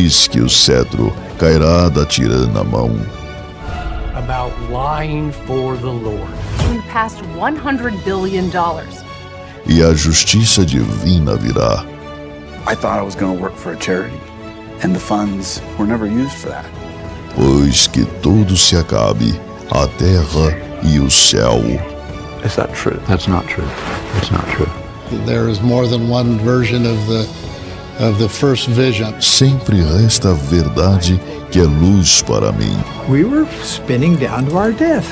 Eis que o cetro cairá da tirana mão. About lying for the Lord. We passed $100 billion. E a justiça divina virá. I thought I was going to work for a charity, and the funds were never used for that. Pois que tudo se acabe, a terra e o céu. Is that true? That's not true. It's not true. There is more than one version of the first vision. Sempre resta a verdade que é luz para mim. We were spinning down to our death.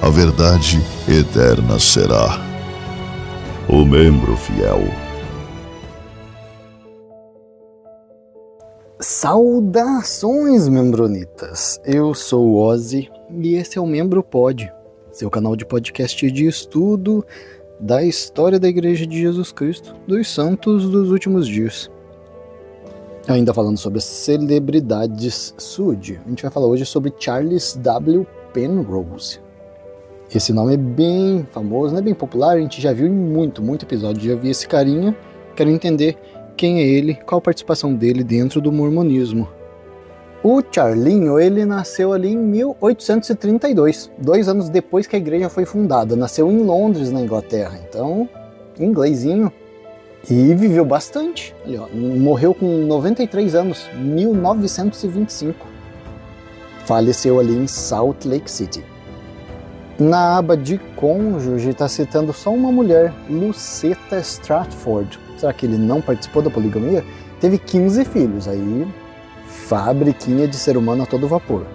A verdade eterna será. O membro fiel. Saudações, membronitas! Eu sou o Ozzy e esse é o Membro Pod, seu canal de podcast de estudo da história da Igreja de Jesus Cristo, dos santos dos últimos dias. Ainda falando sobre as celebridades SUD, a gente vai falar hoje sobre Charles W. Penrose. Esse nome é bem famoso, é bem popular, a gente já viu em muito episódio, já vi esse carinha, quero entender quem é ele, qual a participação dele dentro do mormonismo. O Charlinho, ele nasceu ali em 1832, 2 anos depois que a igreja foi fundada. Nasceu em Londres, na Inglaterra, então, inglesinho. E viveu bastante. Ali, ó, morreu com 93 anos, 1925. Faleceu ali em Salt Lake City. Na aba de cônjuge, está citando só uma mulher, Lucetta Stratford. Será que ele não participou da poligamia? Teve 15 filhos, aí fabriquinha de ser humano a todo vapor.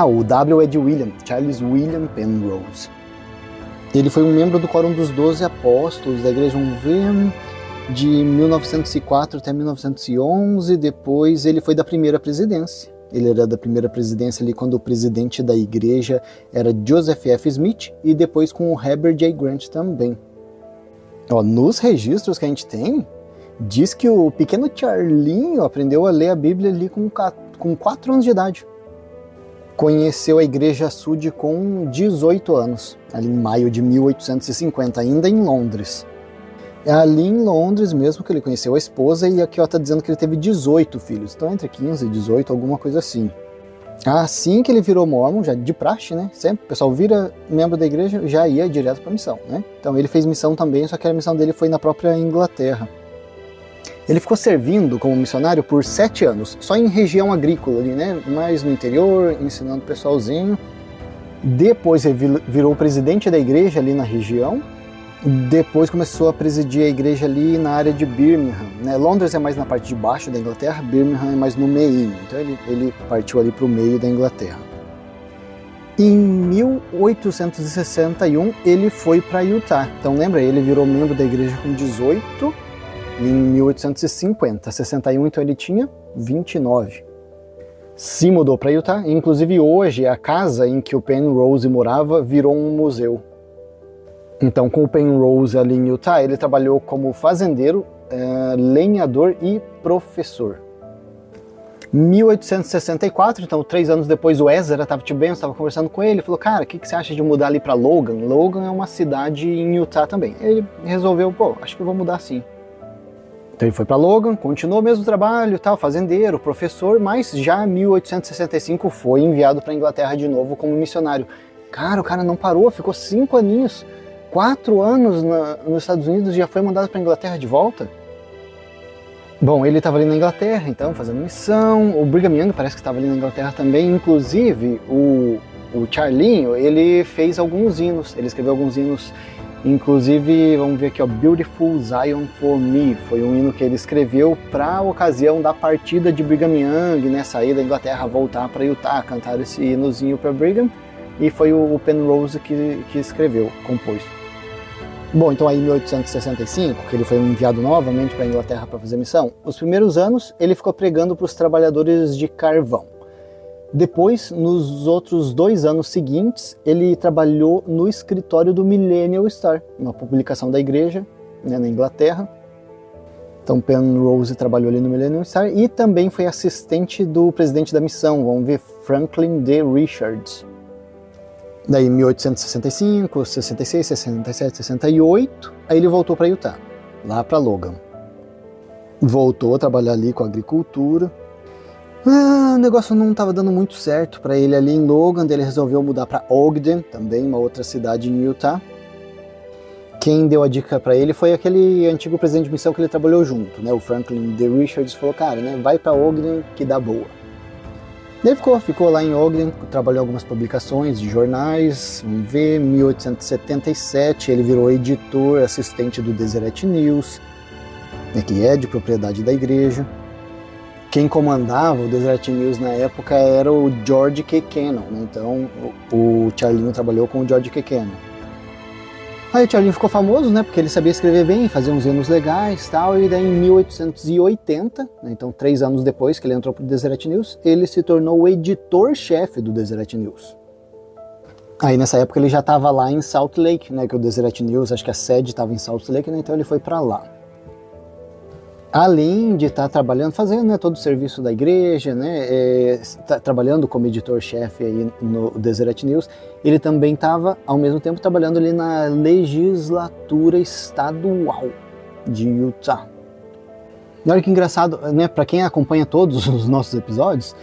O W é de William, Charles William Penrose. Ele foi um membro do Quórum dos 12 Apóstolos da Igreja Univem de 1904 até 1911, depois ele foi da primeira presidência. Ele era da primeira presidência ali quando o presidente da igreja era Joseph F. Smith e depois com o Heber J. Grant também. Nos registros que a gente tem, diz que o pequeno Charlinho aprendeu a ler a Bíblia ali com 4 anos de idade. Conheceu a igreja SUD com 18 anos, ali em maio de 1850, ainda em Londres. É ali em Londres mesmo que ele conheceu a esposa e aqui está dizendo que ele teve 18 filhos, então entre 15 e 18, alguma coisa assim. Assim que ele virou mormon, já de praxe, né? Sempre o pessoal vira membro da igreja, já ia direto para a missão, né? Então ele fez missão também, só que a missão dele foi na própria Inglaterra. Ele ficou servindo como missionário por 7 anos, só em região agrícola ali, né? Mais no interior, ensinando o pessoalzinho. Depois ele virou presidente da igreja ali na região. Depois começou a presidir a igreja ali na área de Birmingham, né? Londres é mais na parte de baixo da Inglaterra, Birmingham é mais no meio, então ele partiu ali para o meio da Inglaterra. Em 1861 ele foi para Utah, então lembra, ele virou membro da igreja com 18 em 1850, 61 então ele tinha 29. Se mudou para Utah, inclusive hoje a casa em que o Penrose morava virou um museu. Então, com o Penrose ali em Utah, ele trabalhou como fazendeiro, lenhador e professor. 1864, então 3 anos depois, o Ezra Taft Benson estava conversando com ele, falou, cara, o que você acha de mudar ali para Logan? Logan é uma cidade em Utah também. Ele resolveu, acho que eu vou mudar sim. Então ele foi para Logan, continuou o mesmo trabalho, fazendeiro, professor, mas já em 1865 foi enviado para a Inglaterra de novo como missionário. Cara, o cara não parou, ficou 5 aninhos. 4 anos nos Estados Unidos e já foi mandado para a Inglaterra de volta. Bom, ele estava ali na Inglaterra, então, fazendo missão. O Brigham Young parece que estava ali na Inglaterra também. Inclusive, o Charlinho, ele fez alguns hinos. Ele escreveu alguns hinos. Inclusive, vamos ver aqui, Beautiful Zion for Me. Foi um hino que ele escreveu para a ocasião da partida de Brigham Young, né? Sair da Inglaterra, voltar para Utah, cantar esse hinozinho para Brigham. E foi o Penrose que escreveu, compôs. Bom, então aí em 1865, que ele foi enviado novamente para a Inglaterra para fazer missão, os primeiros anos ele ficou pregando para os trabalhadores de carvão. Depois, nos outros 2 anos seguintes, ele trabalhou no escritório do Millennial Star, uma publicação da igreja, né, na Inglaterra. Então Penrose trabalhou ali no Millennial Star e também foi assistente do presidente da missão, vamos ver, Franklin D. Richards. Daí em 1865, 66, 67, 68, aí ele voltou para Utah, lá para Logan. voltou a trabalhar ali com a agricultura. O negócio não estava dando muito certo para ele ali em Logan, ele resolveu mudar para Ogden, também uma outra cidade em Utah. Quem deu a dica para ele foi aquele antigo presidente de missão que ele trabalhou junto, né? O Franklin D. Richards falou, cara, né, vai para Ogden que dá boa. Daí ficou lá em Ogden, trabalhou em algumas publicações de jornais, vamos ver, em 1877 ele virou editor, assistente do Deseret News, né, que é de propriedade da igreja. Quem comandava o Deseret News na época era o George K. Cannon, né? Então o Charlinho trabalhou com o George K. Cannon. Aí o Charlinho ficou famoso, né, porque ele sabia escrever bem, fazia uns hinos legais e tal, e daí em 1880, né, então 3 anos depois que ele entrou para o Deseret News, ele se tornou o editor-chefe do Deseret News. Aí nessa época ele já estava lá em Salt Lake, né, que o Deseret News, acho que a sede estava em Salt Lake, né, então ele foi para lá. Além de estar trabalhando, fazendo, né, todo o serviço da igreja, né, trabalhando como editor-chefe aí no Deseret News, ele também estava, ao mesmo tempo, trabalhando ali na legislatura estadual de Utah. E olha que engraçado, né, para quem acompanha todos os nossos episódios,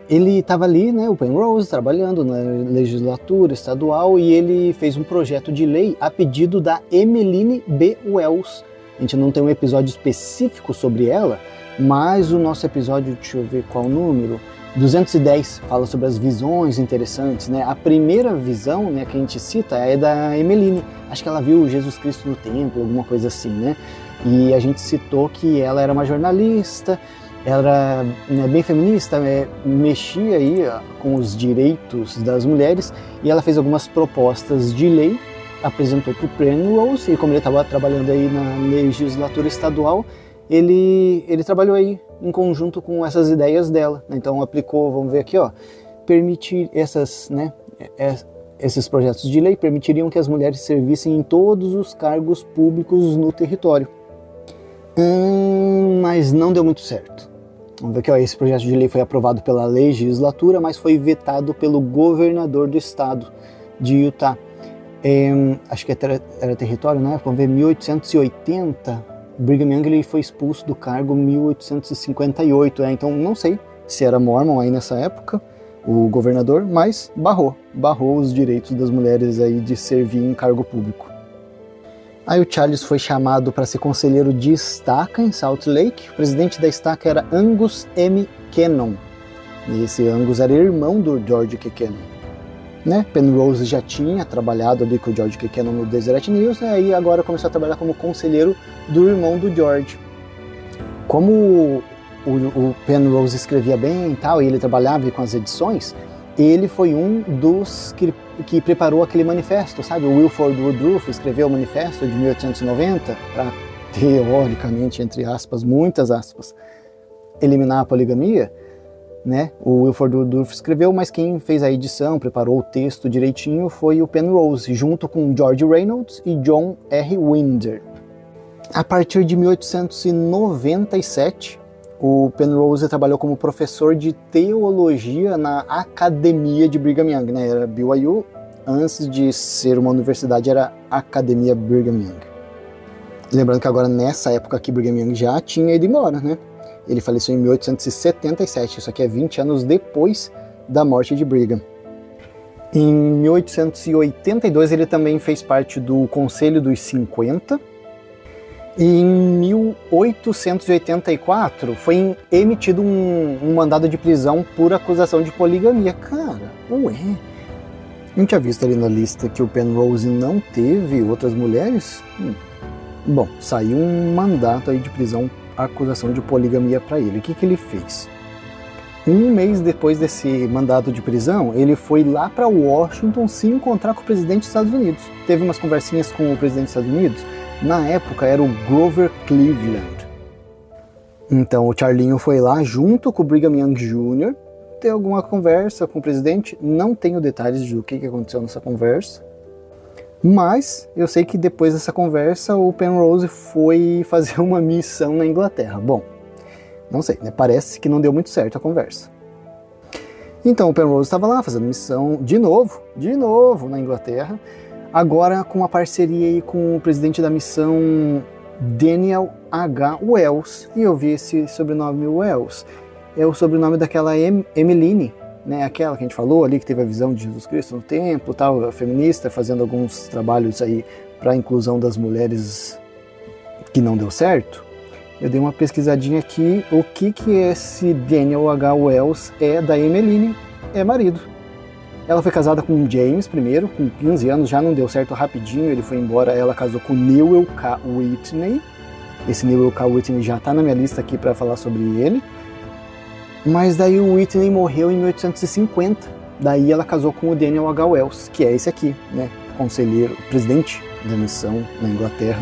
ele estava ali, né, o Penrose, trabalhando na legislatura estadual, e ele fez um projeto de lei a pedido da Emmeline B. Wells. A gente não tem um episódio específico sobre ela, mas o nosso episódio, deixa eu ver qual o número, 210, fala sobre as visões interessantes, né? A primeira visão, né, que a gente cita é da Emmeline. Acho que ela viu Jesus Cristo no templo, alguma coisa assim, né? E a gente citou que ela era uma jornalista, ela era, né, bem feminista, mexia aí com os direitos das mulheres, e ela fez algumas propostas de lei, apresentou para o Penrose, e como ele estava trabalhando aí na legislatura estadual, ele trabalhou aí em conjunto com essas ideias dela. Então aplicou, vamos ver aqui, ó, permitir essas, né, esses projetos de lei permitiriam que as mulheres servissem em todos os cargos públicos no território. Mas não deu muito certo. Vamos ver aqui, ó, esse projeto de lei foi aprovado pela legislatura, mas foi vetado pelo governador do estado de Utah. Acho que era território, né? Vamos ver, 1880, Brigham Young ele foi expulso do cargo em 1858, então não sei se era Mormon aí nessa época, o governador, mas barrou os direitos das mulheres aí de servir em cargo público. Aí o Charles foi chamado para ser conselheiro de estaca em Salt Lake. O presidente da estaca era Angus M. Cannon, e esse Angus era irmão do George K. Cannon. Né? Penrose já tinha trabalhado ali com o George K. Cannon no Deseret News, né? E agora começou a trabalhar como conselheiro do irmão do George. Como o Penrose escrevia bem e tal, e ele trabalhava com as edições, ele foi um dos que preparou aquele manifesto, sabe? O Wilford Woodruff escreveu o manifesto de 1890 para, teoricamente, entre aspas, muitas aspas, eliminar a poligamia. Né? O Wilford Woodruff escreveu, mas quem fez a edição, preparou o texto direitinho, foi o Penrose, junto com George Reynolds e John R. Winder. A partir de 1897, o Penrose trabalhou como professor de teologia na Academia de Brigham Young, né? Era BYU, antes de ser uma universidade era Academia Brigham Young. Lembrando que agora nessa época aqui Brigham Young já tinha ido embora, né? Ele faleceu em 1877, isso aqui é 20 anos depois da morte de Brigham. Em 1882 ele também fez parte do Conselho dos 50. E em 1884 foi emitido um mandado de prisão por acusação de poligamia. Cara, ué, não tinha visto ali na lista que o Penrose não teve outras mulheres? Bom, saiu um mandato aí de prisão, acusação de poligamia para ele. O que ele fez? Um mês depois desse mandato de prisão, ele foi lá para Washington se encontrar com o presidente dos Estados Unidos. Teve umas conversinhas com o presidente dos Estados Unidos. Na época era o Grover Cleveland. Então o Charlinho foi lá junto com o Brigham Young Jr. ter alguma conversa com o presidente. Não tenho detalhes do que aconteceu nessa conversa. Mas eu sei que depois dessa conversa o Penrose foi fazer uma missão na Inglaterra. Bom, não sei, né? Parece que não deu muito certo a conversa. Então o Penrose estava lá fazendo missão de novo na Inglaterra. Agora com uma parceria aí com o presidente da missão Daniel H. Wells. E eu vi esse sobrenome Wells. É o sobrenome daquela Emmeline, né? Aquela que a gente falou ali, que teve a visão de Jesus Cristo no templo, tal, feminista, fazendo alguns trabalhos aí para a inclusão das mulheres que não deu certo. Eu dei uma pesquisadinha aqui, o que esse Daniel H. Wells é da Emmeline, é marido. Ela foi casada com James primeiro, com 15 anos, já não deu certo rapidinho, ele foi embora, ela casou com Newell K. Whitney. Esse Newell K. Whitney já está na minha lista aqui para falar sobre ele. Mas daí o Whitney morreu em 1850, daí ela casou com o Daniel H. Wells, que é esse aqui, né, conselheiro, presidente da missão na Inglaterra.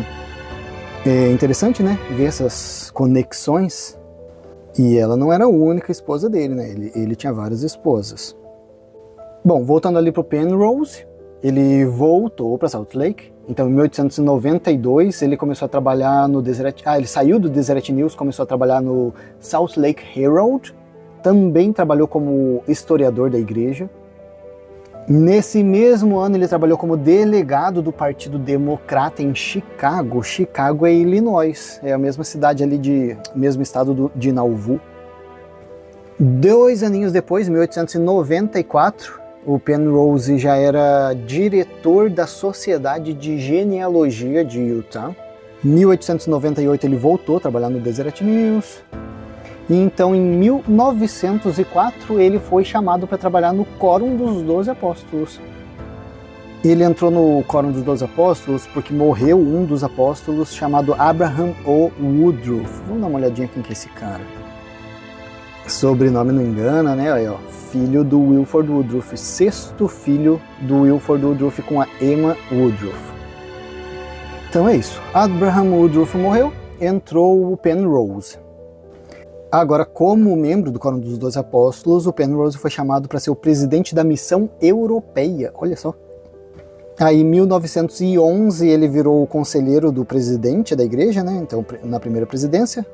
É interessante, né, ver essas conexões. E ela não era a única esposa dele, né, ele tinha várias esposas. Bom, voltando ali para o Penrose, ele voltou para Salt Lake. Então, em 1892, ele começou a trabalhar no Deseret... ele saiu do Deseret News, começou a trabalhar no Salt Lake Herald. Também trabalhou como historiador da igreja. Nesse mesmo ano, ele trabalhou como delegado do Partido Democrata em Chicago. Chicago é Illinois, é a mesma cidade ali, mesmo estado de Nauvoo. 2 aninhos depois, em 1894, o Penrose já era diretor da Sociedade de Genealogia de Utah. Em 1898 ele voltou a trabalhar no Deseret News. E então em 1904 ele foi chamado para trabalhar no Quórum dos 12 Apóstolos. Ele entrou no Quórum dos 12 Apóstolos porque morreu um dos apóstolos chamado Abraham O. Woodruff. Vamos dar uma olhadinha quem que é esse cara. Sobrenome não engana, né? Aí, ó, filho do Wilford Woodruff, 6º filho do Wilford Woodruff com a Emma Woodruff. Então é isso. Abraham Woodruff morreu, entrou o Penrose. Agora, como membro do Quórum dos 12 Apóstolos, o Penrose foi chamado para ser o presidente da missão europeia. Olha só. Aí, em 1911, ele virou o conselheiro do presidente da igreja, né? Então, na primeira presidência.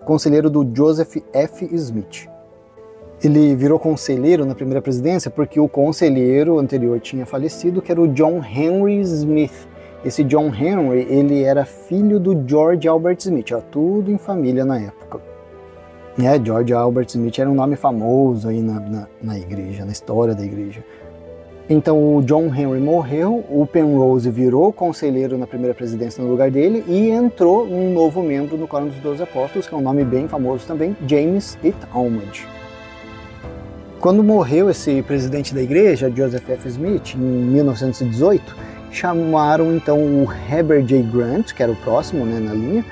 Conselheiro do Joseph F. Smith. Ele virou conselheiro na primeira presidência porque o conselheiro anterior tinha falecido, que era o John Henry Smith. Esse John Henry, ele era filho do George Albert Smith, ó, tudo em família na época. George Albert Smith era um nome famoso aí na igreja, na história da igreja. Então o John Henry morreu, o Penrose virou conselheiro na primeira presidência no lugar dele e entrou um novo membro no Quórum dos 12 Apóstolos, que é um nome bem famoso também, James E. Talmage. Quando morreu esse presidente da igreja, Joseph F. Smith, em 1918, chamaram então o Heber J. Grant, que era o próximo, né, na linha,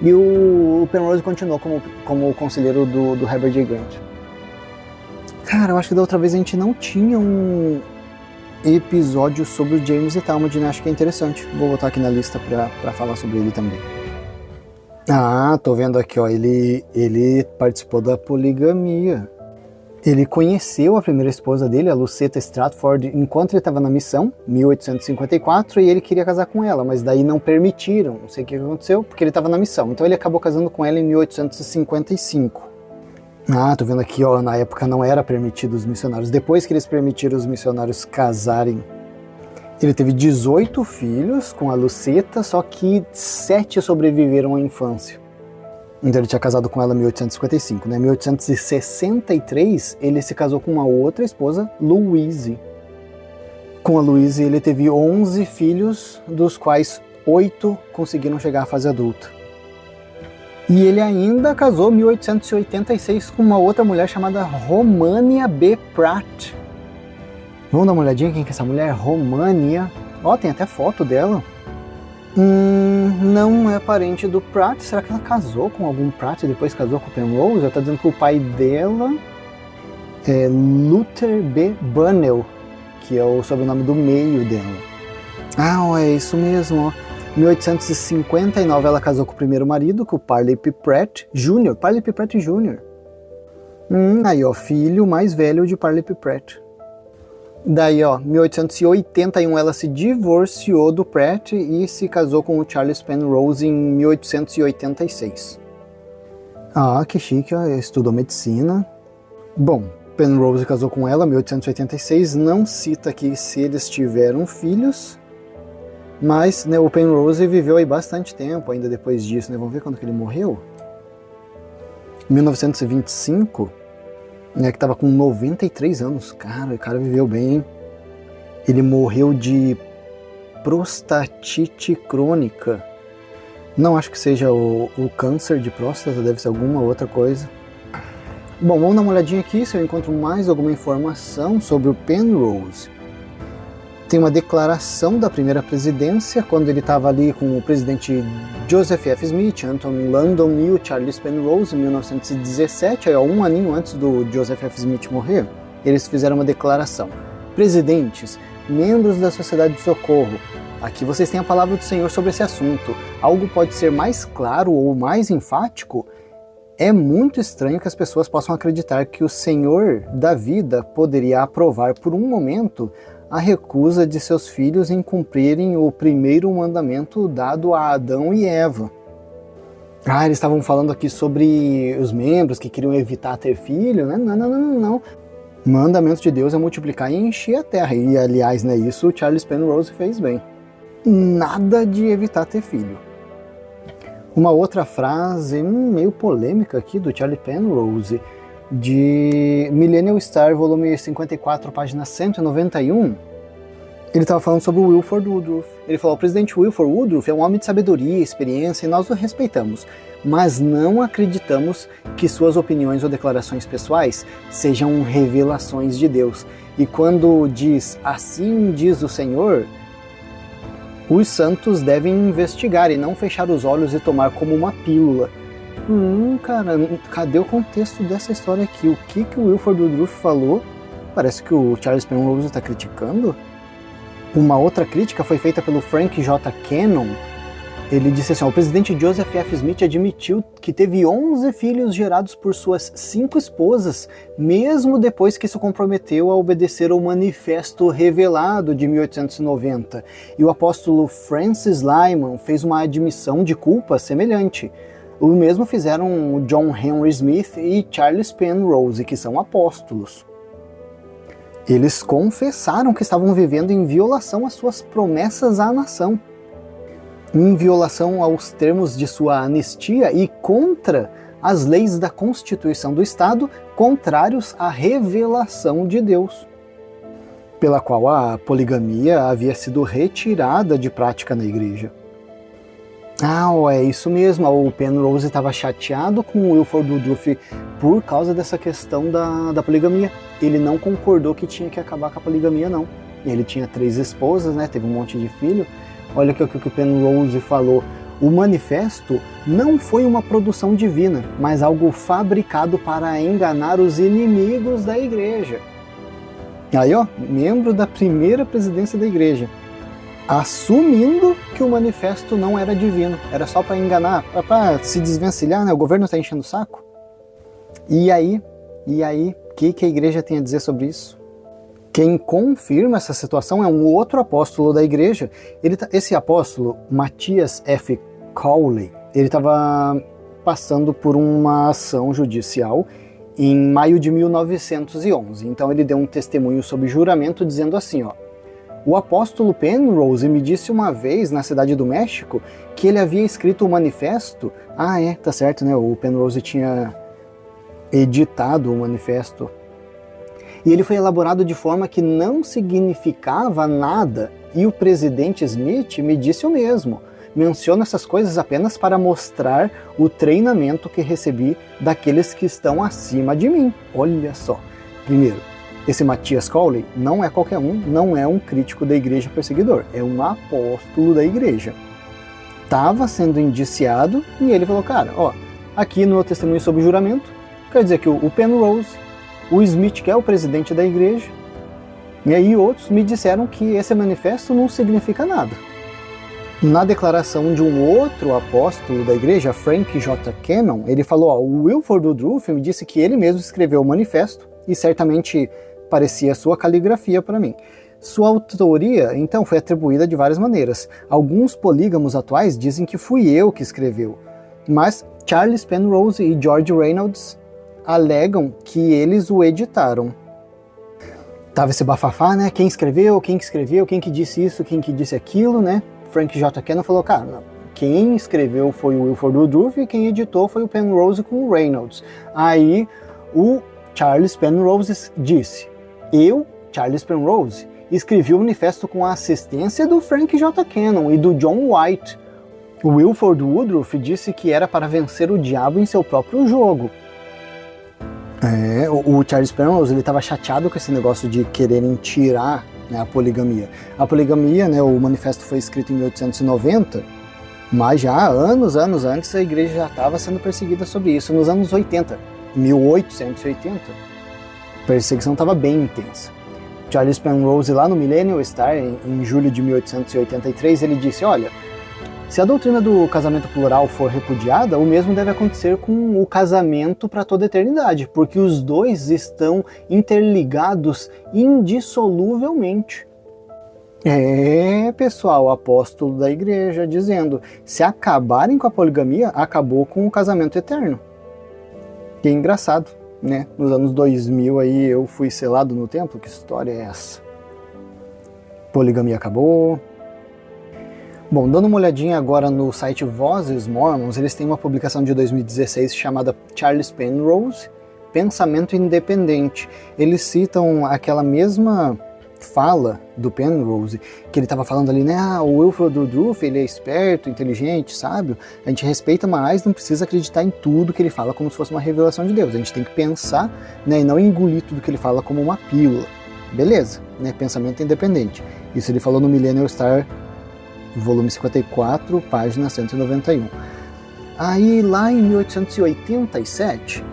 e o Penrose continuou como conselheiro do Heber J. Grant. Cara, eu acho que da outra vez a gente não tinha um episódio sobre o James E. Talmage, né? Acho que é interessante. Vou botar aqui na lista pra falar sobre ele também. Ah, tô vendo aqui, ó, ele participou da poligamia. Ele conheceu a primeira esposa dele, a Lucetta Stratford, enquanto ele estava na missão, 1854, e ele queria casar com ela, mas daí não permitiram, não sei o que aconteceu, porque ele estava na missão. Então ele acabou casando com ela em 1855. Ah, tô vendo aqui, ó, na época não era permitido os missionários. Depois que eles permitiram os missionários casarem, ele teve 18 filhos com a Lucetta, só que 7 sobreviveram à infância. Então ele tinha casado com ela em 1855, né? Em 1863 ele se casou com uma outra esposa, Louise. Com a Louise ele teve 11 filhos, dos quais 8 conseguiram chegar à fase adulta. E ele ainda casou em 1886 com uma outra mulher chamada Romania B. Pratt. Vamos dar uma olhadinha quem que é essa mulher? Romania. Ó, tem até foto dela. Não é parente do Pratt. Será que ela casou com algum Pratt e depois casou com o Penrose? Ela tá dizendo que o pai dela é Luther B. Bunnell, que é o sobrenome do meio dela. Ah, é isso mesmo, ó. Em 1859 ela casou com o primeiro marido, com o Parley P. Pratt Jr. Parley P. Pratt Jr. Aí, ó, filho mais velho de Parley P. Pratt. Daí, ó, em 1881 ela se divorciou do Pratt e se casou com o Charles Penrose em 1886. Ah, que chique, ó, estudou medicina. Bom, Penrose casou com ela em 1886, não cita aqui se eles tiveram filhos. Mas, né, o Penrose viveu aí bastante tempo ainda depois disso, né? Vamos ver quando que ele morreu? 1925, né, que estava com 93 anos. Cara, o cara viveu bem, hein? Ele morreu de prostatite crônica. Não acho que seja o câncer de próstata, deve ser alguma outra coisa. Bom, vamos dar uma olhadinha aqui se eu encontro mais alguma informação sobre o Penrose. Tem uma declaração da primeira presidência, quando ele estava ali com o presidente Joseph F. Smith, Anthony Landon e o Charles Penrose, em 1917, aí, um aninho antes do Joseph F. Smith morrer. Eles fizeram uma declaração. Presidentes, membros da Sociedade de Socorro, aqui vocês têm a palavra do Senhor sobre esse assunto. Algo pode ser mais claro ou mais enfático? É muito estranho que as pessoas possam acreditar que o Senhor da vida poderia aprovar por um momento a recusa de seus filhos em cumprirem o primeiro mandamento dado a Adão e Eva. Eles estavam falando aqui sobre os membros que queriam evitar ter filho, né? Não. O mandamento de Deus é multiplicar e encher a terra. E, aliás, né, isso o Charles Penrose fez bem. Nada de evitar ter filho. Uma outra frase meio polêmica aqui do Charles Penrose, de Millennial Star, volume 54, página 191, ele estava falando sobre o Wilford Woodruff. Ele falou: o presidente Wilford Woodruff é um homem de sabedoria e experiência e nós o respeitamos, mas não acreditamos que suas opiniões ou declarações pessoais sejam revelações de Deus. E quando diz, assim diz o Senhor, os santos devem investigar e não fechar os olhos e tomar como uma pílula. Cara, cadê o contexto dessa história aqui? O que o Wilford Woodruff falou? Parece que o Charles Penrose está criticando. Uma outra crítica foi feita pelo Frank J. Cannon. Ele disse assim: o presidente Joseph F. Smith admitiu que teve 11 filhos gerados por suas 5 esposas, mesmo depois que se comprometeu a obedecer ao Manifesto Revelado de 1890. E o apóstolo Francis Lyman fez uma admissão de culpa semelhante. O mesmo fizeram John Henry Smith e Charles Penrose, que são apóstolos. Eles confessaram que estavam vivendo em violação às suas promessas à nação, em violação aos termos de sua anistia e contra as leis da Constituição do Estado, contrários à revelação de Deus, pela qual a poligamia havia sido retirada de prática na igreja. É isso mesmo, o Penrose estava chateado com o Wilford Woodruff por causa dessa questão da poligamia. Ele não concordou que tinha que acabar com a poligamia, não. Ele tinha 3 esposas, né? Teve um monte de filho. Olha aqui o que o Penrose falou. O manifesto não foi uma produção divina, mas algo fabricado para enganar os inimigos da igreja. Aí, membro da primeira presidência da igreja, assumindo que o manifesto não era divino, era só para enganar, para se desvencilhar, né? O governo está enchendo o saco. E aí, o que a igreja tem a dizer sobre isso? Quem confirma essa situação é um outro apóstolo da igreja. Esse apóstolo, Matthias F. Cowley, ele estava passando por uma ação judicial em maio de 1911. Então ele deu um testemunho sob juramento dizendo assim, o apóstolo Penrose me disse uma vez na cidade do México que ele havia escrito o manifesto. Tá certo, né? O Penrose tinha editado o manifesto. E ele foi elaborado de forma que não significava nada. E o presidente Smith me disse o mesmo. Menciono essas coisas apenas para mostrar o treinamento que recebi daqueles que estão acima de mim. Olha só. Primeiro, esse Matthias Cowley não é qualquer um, não é um crítico da igreja perseguidor, é um apóstolo da igreja. Estava sendo indiciado e ele falou, cara, aqui no meu testemunho sob juramento, quer dizer que o Penrose, o Smith, que é o presidente da igreja, e aí outros me disseram que esse manifesto não significa nada. Na declaração de um outro apóstolo da igreja, Frank J. Cannon, ele falou, o Wilford Woodruff me disse que ele mesmo escreveu o manifesto e certamente parecia sua caligrafia para mim. Sua autoria, então, foi atribuída de várias maneiras. Alguns polígamos atuais dizem que fui eu que escreveu, mas Charles Penrose e George Reynolds alegam que eles o editaram. Tava esse bafafá, né? Quem que escreveu, quem que disse isso, quem que disse aquilo, né? Frank J. Cannon falou, cara, não, quem escreveu foi o Wilford Woodruff e quem editou foi o Penrose com o Reynolds. Aí o Charles Penrose disse, eu, Charles Penrose, escrevi o manifesto com a assistência do Frank J. Cannon e do John White. O Wilford Woodruff disse que era para vencer o diabo em seu próprio jogo. O Charles Penrose estava chateado com esse negócio de quererem tirar, né, a poligamia. A poligamia, né, o manifesto foi escrito em 1890, mas já anos antes a igreja já estava sendo perseguida sobre isso. Nos anos 80, 1880, a perseguição estava bem intensa. Charles Penrose, lá no Millennial Star, em julho de 1883, ele disse, olha, se a doutrina do casamento plural for repudiada, o mesmo deve acontecer com o casamento para toda a eternidade, porque os dois estão interligados indissoluvelmente. Pessoal, o apóstolo da igreja dizendo, se acabarem com a poligamia, acabou com o casamento eterno. Que engraçado, né? Nos anos 2000 aí eu fui selado no templo, que história é essa? Poligamia acabou. Bom, dando uma olhadinha agora no site Vozes Mormons, eles têm uma publicação de 2016 chamada Charles Penrose, Pensamento Independente. Eles citam aquela mesma fala do Penrose, que ele estava falando ali, né, o Wilford Woodruff, ele é esperto, inteligente, sábio, a gente respeita, mas não precisa acreditar em tudo que ele fala como se fosse uma revelação de Deus, a gente tem que pensar, né, e não engolir tudo que ele fala como uma pílula. Beleza, né, pensamento independente. Isso ele falou no Millennial Star, volume 54, página 191. Aí, lá em 1887,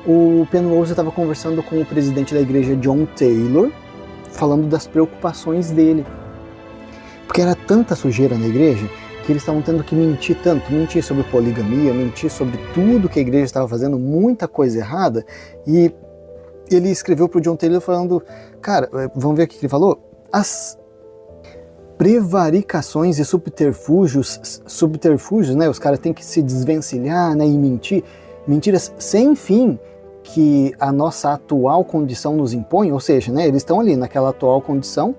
o Penrose estava conversando com o presidente da igreja, John Taylor, falando das preocupações dele. Porque era tanta sujeira na igreja que eles estavam tendo que mentir tanto, mentir sobre poligamia, mentir sobre tudo que a igreja estava fazendo, muita coisa errada. E ele escreveu para o John Taylor falando, cara, vamos ver o que ele falou? As prevaricações e subterfúgios, né? Os caras têm que se desvencilhar, né? E mentir, mentiras sem fim que a nossa atual condição nos impõe, ou seja, né? Eles estão ali naquela atual condição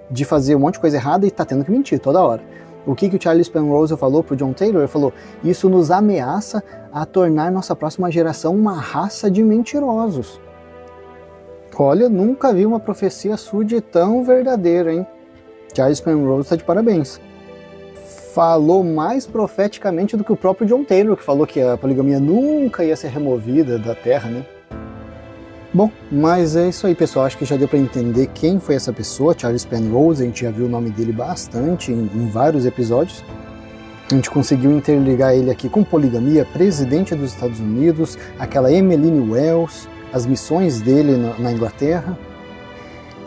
de fazer um monte de coisa errada e tá tendo que mentir toda hora. O que o Charles Penrose falou pro John Taylor? Ele falou, isso nos ameaça a tornar nossa próxima geração uma raça de mentirosos. Olha, nunca vi uma profecia suja tão verdadeira, hein? Charles Penrose está de parabéns. Falou mais profeticamente do que o próprio John Taylor, que falou que a poligamia nunca ia ser removida da Terra, né? Bom, mas é isso aí, pessoal. Acho que já deu para entender quem foi essa pessoa, Charles Penrose. A gente já viu o nome dele bastante em vários episódios. A gente conseguiu interligar ele aqui com poligamia, presidente dos Estados Unidos, aquela Emmeline Wells, as missões dele na Inglaterra.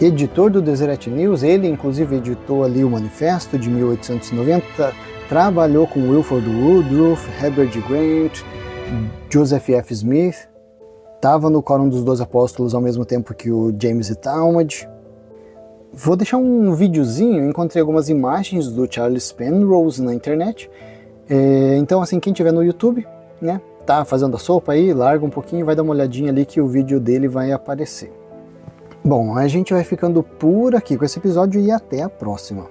Editor do Deseret News, ele inclusive editou ali o manifesto de 1890, trabalhou com Wilford Woodruff, Herbert Grant, Joseph F. Smith, estava no Quórum dos 12 Apóstolos ao mesmo tempo que o James E. Talmage. Vou deixar um videozinho, encontrei algumas imagens do Charles Penrose na internet, então assim, quem tiver no YouTube, né, tá fazendo a sopa aí, larga um pouquinho e vai dar uma olhadinha ali que o vídeo dele vai aparecer. Bom, a gente vai ficando por aqui com esse episódio e até a próxima.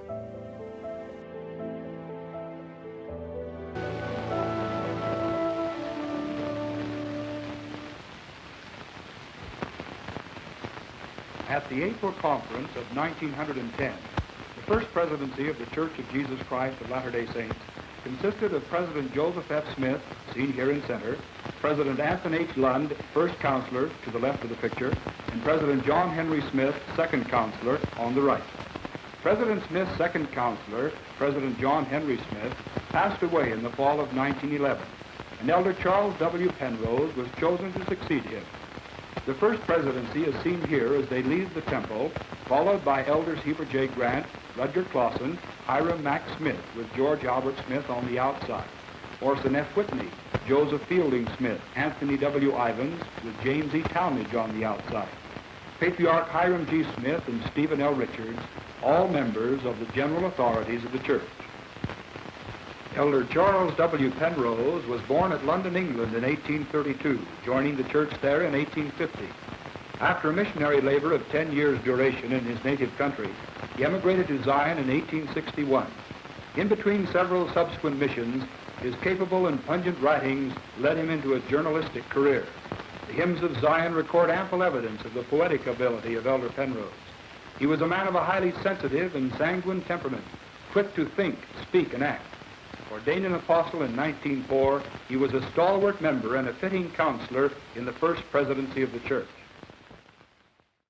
At the April Conference of 1910, the first presidency of the Church of Jesus Christ of Latter-day Saints consisted of President Joseph F. Smith, seen here in center, President Anthony H. Lund, first counselor to the left of the picture, and President John Henry Smith, second counselor, on the right. President Smith's second counselor, President John Henry Smith, passed away in the fall of 1911, and Elder Charles W. Penrose was chosen to succeed him. The first presidency is seen here as they leave the temple, followed by Elders Heber J. Grant, Rudger Clausen, Hiram Mack Smith, with George Albert Smith on the outside, Orson F. Whitney, Joseph Fielding Smith, Anthony W. Ivins, with James E. Talmage on the outside, Patriarch Hiram G. Smith and Stephen L. Richards, all members of the general authorities of the church. Elder Charles W. Penrose was born at London, England in 1832, joining the church there in 1850. After a missionary labor of 10 years' duration in his native country, he emigrated to Zion in 1861. In between several subsequent missions, his capable and pungent writings led him into a journalistic career. The hymns of Zion record ample evidence of the poetic ability of Elder Penrose. He was a man of a highly sensitive and sanguine temperament, quick to think, speak, and act. Ordained an apostle in 1904, he was a stalwart member and a fitting counselor in the first presidency of the church.